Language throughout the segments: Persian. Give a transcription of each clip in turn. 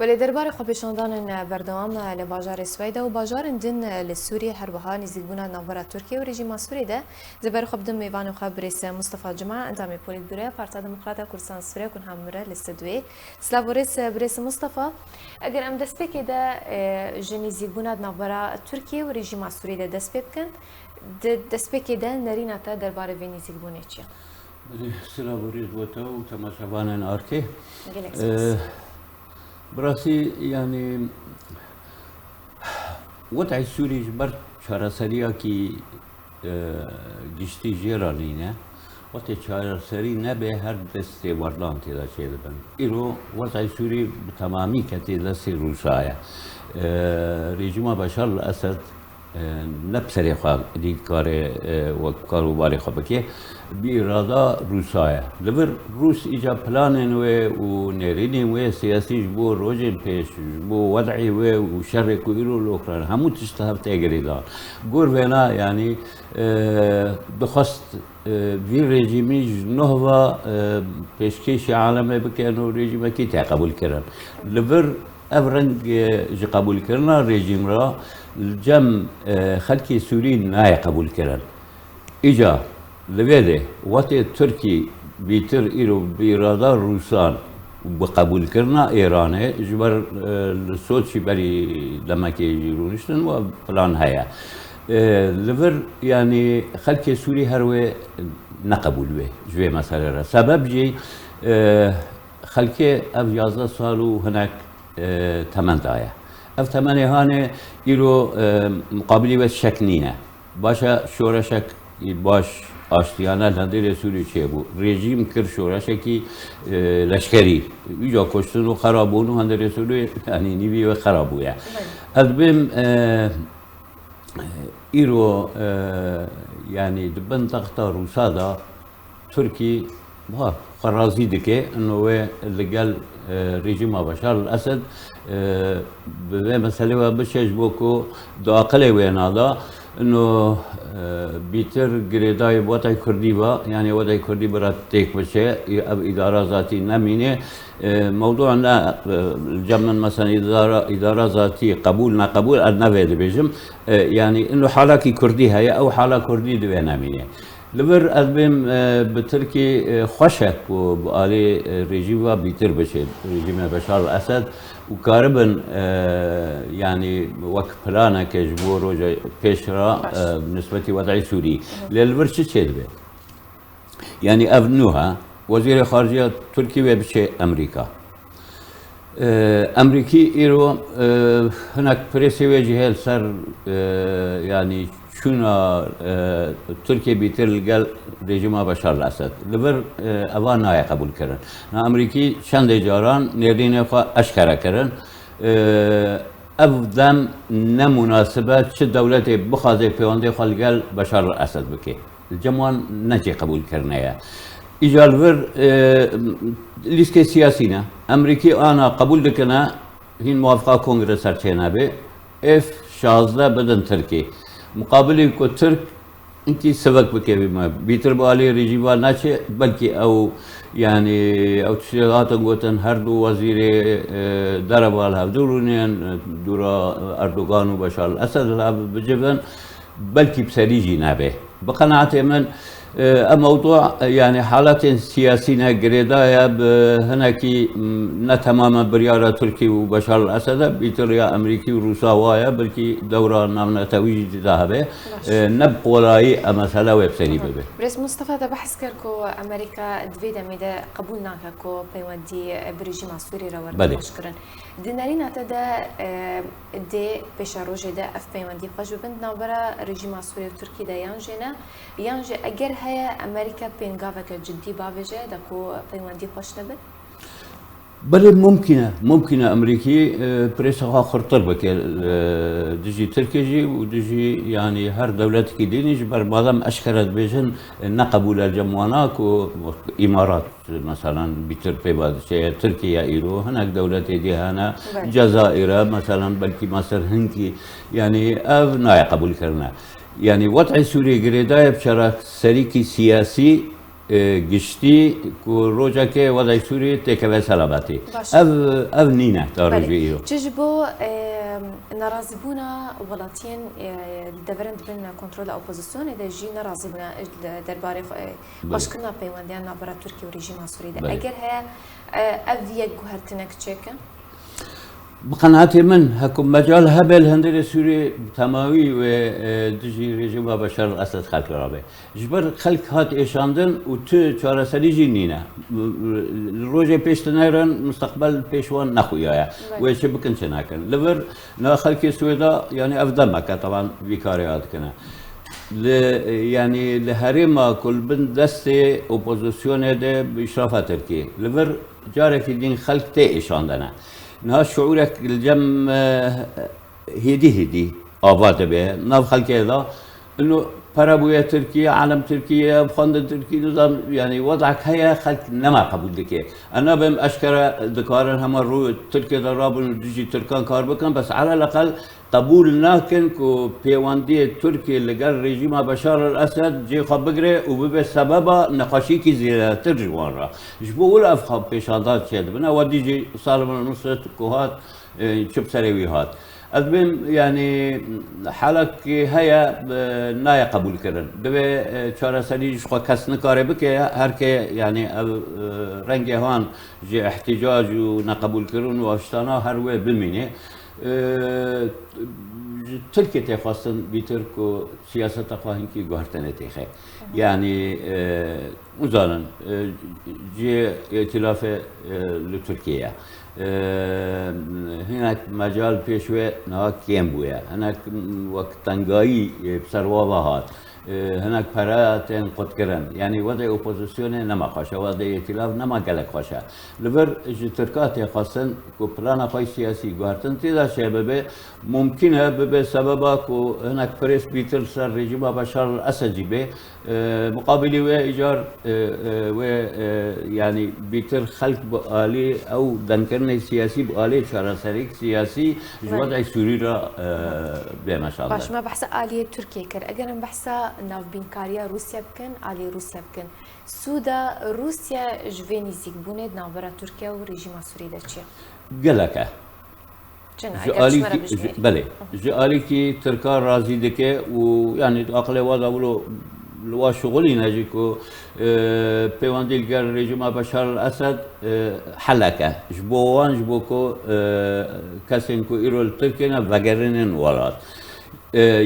ولی درباره خۆپێشاندانên بەردەوام لە باژارê سوێدا و باژارên din li Sûriyê her wiha nêzîkbûna navbera Tirkiye û rejîma Sûriyê de ji ber xwe bidin mêvanê xwe birês Mustafa Cuma endamê Polîtbûroya Partiya Demokrata Kurdistan Sûriye kun hemûre li stûdyoyê. Silav birês birês Mustafa, eger em destpêkê de ji nêzîkbûna navbera Tirkiye û rejîma Sûriyê de dest pê bikin, di destpêkê de nerîna te derbarê vê nêzîkbûnê çi ye? Silav birês bo te û temaşevanên arkê. Gelek spas. براسي يعني وضع سوري جبر چارەسەریە کی گشتی ژێرانینە وەتی چارەسەری نەبێ هەر دەستێ وەرلان تێدا چێ دەبن ئیرۆ وەزای سووری بتەمامی کە تێ دەستی ڕووسایە ڕێژیما بەشار لە ئەسەد نەبسەرێ خوا دیکارێ وەک کاروبارێ خۆ بکێ بئیرادا رووسایە لەبەر رووس ئیجا پلانێن وێ و نێرینی وێ سیاسیش بۆ ڕۆژێن پێش بۆ وەدعی وێ و شەڕێک و ئیرۆ لۆکران هەموو تشتە هەفتەیەگەریدا گۆر وێنا ینی دخواست وی رژیمیش نهوا پێشکەشی عالەمێ بکەن و رژیمەکی تێ قبولکردن لەبەر ئەو ڕەنگ ji قبولکردنا رژیم را جەم خەلکی سووری نایە قبولکردن ئیجا لەوێ دێ وەتێ تورکی بیتر ئیرۆ بئیرادا رووسان بە قبولکردنا ئێرانێ ji ber سۆچی بەری دەمەکێژی ڕوونیشتن و پلان هەیە لەبەر ینی خەلکی سووری هەروێ نەقبول وێ ji vê meselê re sebeb jî xelkê ev 11 sal û hinek temen daye ev temenê hanê îro muqabilî we şek nîne başa şoreşek baş aştiyane lenderê Sûrî çêbû rejîm kir şoreşekî leşkerî îca koştin û xerabûn û henderê Sûrî yanî nîvî we xerab bûye ez dibêm îro yanî di bin texta Rûsa da Tirkî xwe razî dike ino wê li gel rejîma Beşar el-Esed bi vê meselê we biçe ji bo ku di aqilê wê nada ino bîtir girêdayê wetay Kurdî ve yanî wetay Kurdî bira têk biçe ev îdara zatî nemîne mewdûa ne cem min mesela îdara zatî qebûl neqebûl ez nevê dibêjim yanî ino halakî Kurdî heye ew hala Kurdî di vê nemîne لەبەر ez bêm bi Tirkî xweş e ku bi alê rejîm ve bîtir biçe rejîma Beşar el-Esed û karibin yanî wek planeke ji bo roja pêş re nisbetî wedعî Sûrî lê li vir çi çê dibe yanî ev nû he Wezîrê Xariciya Tirkî wê biçe Emerîka Emerîkî îro hinek pirêsê wê jî hêl ser yanî çûna Tirkiye bîtir li gel rejîma Beşar el-Esed li vir evan naye qebûlkirin Emerîkî çendê caran nêrînê xwe eşkere kirin ev dem nemûnasibe çi dewletê bixwaze pêwendê xwe li gel Beşar el-Esed bike cem wan necê qebûlkirine ye îca li vir lîskê siyasî ne Emerîkî ana qebûl dikine hîn muwafiqa kongre serçênebê ev 16 bidin Tirkî مقابلی کو ترک اینکی سبک بکوی ما بیتر بالی رژیما نچه بلکه او یعنی او تشریعات گوتن هر دو وزیر دربال هم دورونین دورا اردوغان و بشار الاسد هم بجبن بلکه بسریجی نبه بقناعت من الموضوع يعني حالات سياسية جريدة هناكي نتماما بريارة تركي وبشار الأسد بيتريا أمريكي وروسا وايا بلكي دورة نامنا تويج ذهبه نبقى ولاي مسألة ويبسري به بريس مصطفى ده بحث كركو أمريكا دفيدا ميدا قبولنا كو بيودي بريجيم سوري را ورد مشكرن دينارينا تدا دي بشاروجي ده اف بيودي خش بند نابرا ريجيم سوري وتركي ده يانجي اگر هيا امريكا بينغافك جدي بافجه دكو بيودي خوش نبت بله ممکنه امریکی پرسها خطر بکه دجی ترکیجی و دجی یعنی هر دولت کی دینیش بر مادام اشکرت بیشن نقبول الجمواناک و امارات مثلا بیتر پیواد چه ترکیه ایرو هناك دولت دی هنا جزائر مثلا بلکی مصر هندی یعنی او نای قبول کرنا یعنی وضع سوریه گریدای بشرک سریکی سیاسی گشتی که روزا که وضع سوری تکه سلامتی او نینه تا روزی ایرو چجبو ناراضی بونا ولاتین دورند بین کنترل اپوزیسیون دجی ناراضی بونا درباره باشکنا پیوندیان نابرا ترکیه و رژیم سوری ده اگر هي اویه گوهرتنک چکه بقناعتي من هكم مجال هبل هندري سوري تماوي و دجي رجيم بشار الاسد خلق رابع جبر خلق هات ايشاندن و تو چاره سري جينينا الروجي بيشتنيرن مستقبل بيشوان نخويا و شي بكن شناكن لبر نا خلق سويدا يعني افضل مكه طبعا بكاريات كنا يعني لهريما كل بن دستي اوبوزيسيون ده باشراف تركي لبر جارك الدين خلق تي ايشاندنا نها شعورك الجم هدي آباد به ناف خلقه ذا إنه برابوية تركيا عالم تركيا بخند تركيا نظام يعني وضعك هيا خلق نما قبول دكي أنا بهم أشكر دكارن هم رو تركيا درابن دجي تركان كار بكن بس على الأقل قبول ناكن كو بيواندي تركيا اللي قال رجيم بشار الأسد جي خبقري وببه سببا نقاشي كي زي ترجوان را جبو ولا أفخاب بيشاندات شد بنا ودي جي صار من نصرة كوهات شب سريويهات أدبم يعني حالك هيا نايا قبول كرن دبي چارة سريج خو كس نكاره بك هر كي يعني رنگ هوان جي احتجاج ونقبول كرن واشتانا هر وي بمينه تركيا تخاصن بيتركو سياسة قاهن كي قهرتنا تيخي يعني مزانا جي ائتلاف لتركيا هناك مجال بيشوي نهاك كيمبويا هناك وقت تنقاي بسروابهات هناك براتين قد كرن يعني وضع اوبوزيسيون نما خاشا وضع ائتلاف نما قلق خاشا لبر تركات خاصن كو بلانا قاي سياسي قهرتن تيدا شبابه ممكنه بسبب كو هناك بريس بيتر سر رجيم بشار الاسد به مقابل وايجار و يعني بيتر خلق بآلي او دنكرن سياسي بآلي شارسريك سياسي وضع سوري را بما شاء الله باش ما بحث آلية تركيا كر اگر هم بحث ناف بینکاریا روسیا بکن آلی روسیا بکن سودا روسیا جوینی زیگ بونه ناورا ترکیه و رژیم سوری ده چیه؟ گلکه بله جالی کی ترکار راضی دکه و يعني عقل وضع ولو لوا شغلي نجي كو بيواندي الجار رجيم بشار الاسد حلقه جبوان جبوكو كاسينكو ايرول تركينا فاجرين ورات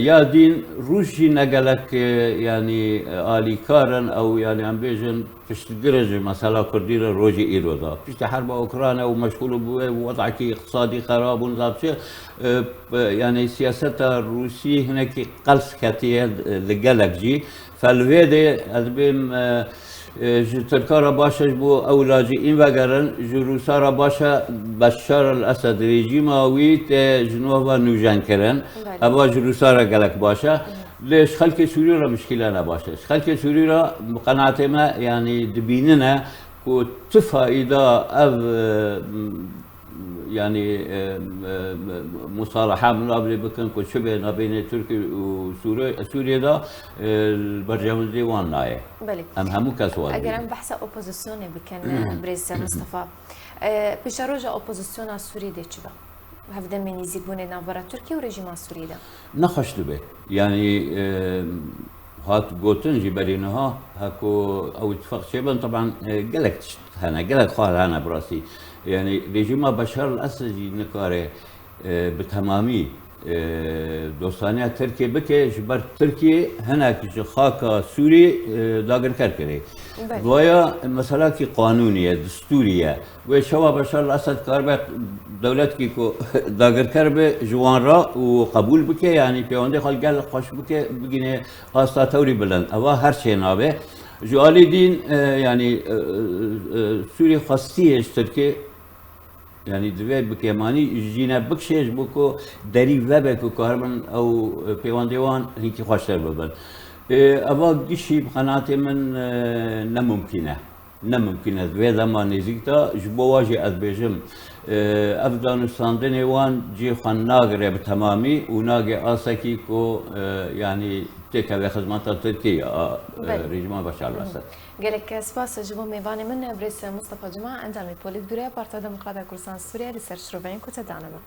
يا دين روشي نقلك يعني آلي كارن أو يعني عم بيجن تشتغرج مثلا كردير روجي إيرودا بيشت حرب أوكرانيا ومشغول بوضعك اقتصادي خراب ونظام شيء يعني سياسة الروسي هناك قلص كتير لقلك جي فالويدي أدبم تركارا باشا بو أولاجي إن وقرن جروسارا باشا بشار الأسد ريجيما ويت جنوبا نوجان كرن أبا جروسارا قالك باشا ليش خلك سوريا مشكلة أنا باشا خلك سوريا بقناعتي ما يعني دبيننا كو تفايدة أو يعني مصالحة من قبل بكن كل شبه بين تركيا وسوريا سوريا ده البرنامج ديوان ناي بله ام همو كسوال اگر هم بحث اپوزیسیون بکن برز مصطفى پیشروجا اپوزیسیون سوری ده چی با هفته منی زیگونه ناورا ترکیه و رژیم سوری ده نخشت به يعني هات قوتن جبرينها هكو او اتفاق شيبان طبعا قالك هنا قالك خال انا براسي يعني رژیم بشار الاسد نکاره بتمامی دوستانه ترکیه بکه جبر ترکیه هناك خاکا سوری داگر کرده ویا مثلا کی قانونیه دستوریه و شوا بشار الاسد کار به دولت کی کو داگر کرده جوان را و قبول بکه یعنی پیونده خال گل خوش بکه بگینه قاستا توری بلند اوا هر چه نابه جوالی دین يعني سوري خاصية تركي يعني دوی بکیمانی جینا بکشش بکو دری و بکو کاربن او پیواندیوان هیچی خوشتر ببن. اما گیشی بقناعت من نممکنه دوی زمان نزدیکتا جبواجی از بیشم افغانستان وان جي خان ناغره بتمامي وناغي اساكي كو يعني تكا خدمات تركيا رژیم بشار الاسد. گلک سپاس جبو میوان من بريس مصطفى جماعة انتامي بوليت بيرو بارتا دموقراطية كردستان سوريا لسر شروفين كنت دانما.